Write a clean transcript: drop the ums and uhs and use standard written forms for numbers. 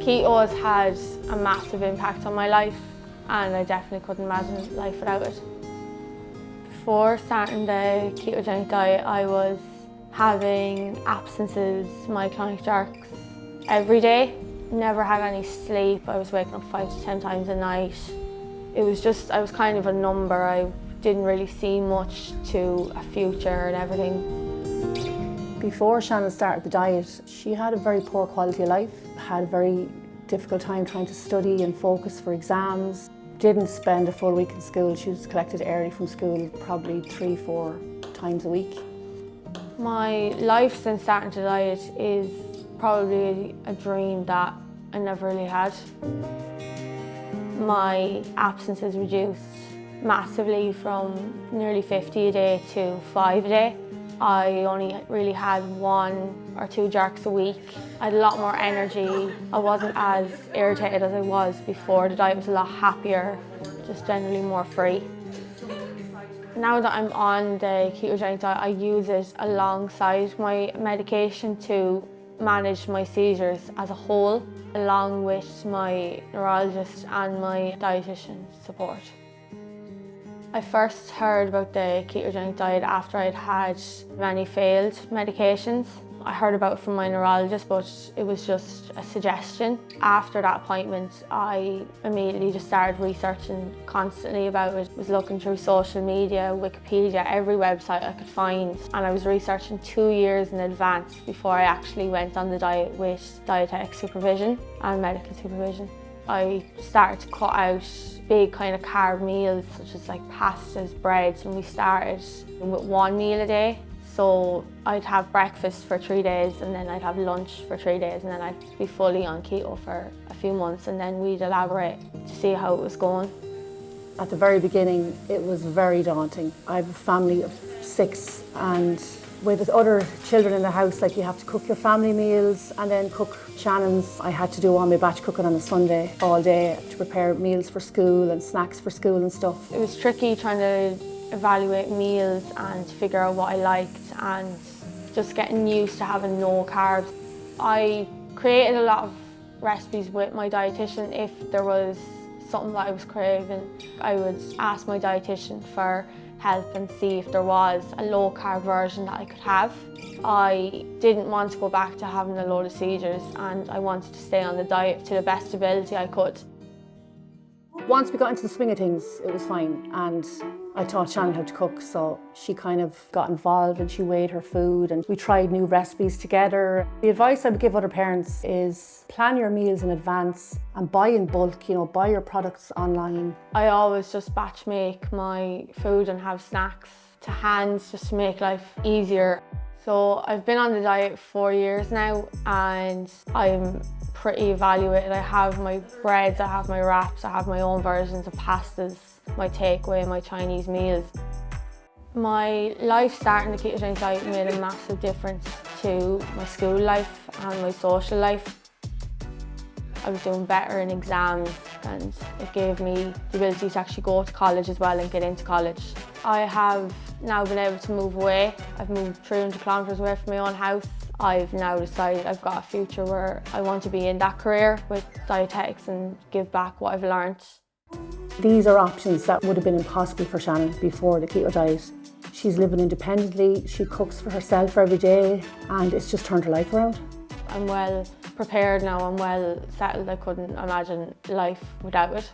Keto has had a massive impact on my life, and I definitely couldn't imagine life without it. Before starting the ketogenic diet, I was having absences, myoclonic jerks every day. Never had any sleep. I was waking up 5 to 10 times a night. It was just, I was kind of a number. I didn't really see much to a future and everything. Before Shannon started the diet, she had a very poor quality of life, had a very difficult time trying to study and focus for exams. Didn't spend a full week in school. She was collected early from school probably 3-4 times a week. My life since starting to diet is probably a dream that I never really had. My absences reduced massively from nearly 50 a day to 5 a day. I only really had 1 or 2 jerks a week. I had a lot more energy. I wasn't as irritated as I was before. The diet was a lot happier, just generally more free. Now that I'm on the ketogenic diet, I use it alongside my medication to manage my seizures as a whole, along with my neurologist and my dietitian support. I first heard about the ketogenic diet after I'd had many failed medications. I heard about it from my neurologist, but it was just a suggestion. After that appointment, I immediately just started researching constantly about it. I was looking through social media, Wikipedia, every website I could find. And I was researching 2 years in advance before I actually went on the diet with dietetic supervision and medical supervision. I started to cut out big kind of carb meals such as like pastas, breads, and we started with 1 meal a day. So I'd have breakfast for 3 days and then I'd have lunch for 3 days and then I'd be fully on keto for a few months and then we'd elaborate to see how it was going. At the very beginning, it was very daunting. I have a family of 6 and with other children in the house, like you have to cook your family meals and then cook Shannon's. I had to do all my batch cooking on a Sunday all day to prepare meals for school and snacks for school and stuff. It was tricky trying to evaluate meals and figure out what I liked and just getting used to having no carbs. I created a lot of recipes with my dietitian. If there was something that I was craving, I would ask my dietitian for help and see if there was a low carb version that I could have. I didn't want to go back to having a load of seizures and I wanted to stay on the diet to the best ability I could. Once we got into the swing of things, it was fine, and I taught Shannon how to cook, so she kind of got involved and she weighed her food and we tried new recipes together. The advice I would give other parents is plan your meals in advance and buy in bulk, buy your products online. I always just batch make my food and have snacks to hand just to make life easier. So I've been on the diet 4 years now and I'm pretty evaluated. I have my breads, I have my wraps, I have my own versions of pastas, my takeaway, my Chinese meals. My life starting the ketogenic diet made a massive difference to my school life and my social life. I was doing better in exams and it gave me the ability to actually go to college as well and get into college. I have now been able to move away. I've moved 300 kilometres away from my own house. I've now decided I've got a future where I want to be in that career with dietetics and give back what I've learned. These are options that would have been impossible for Shannon before the keto diet. She's living independently, she cooks for herself every day, and it's just turned her life around. I'm well prepared now, I'm well settled. I couldn't imagine life without it.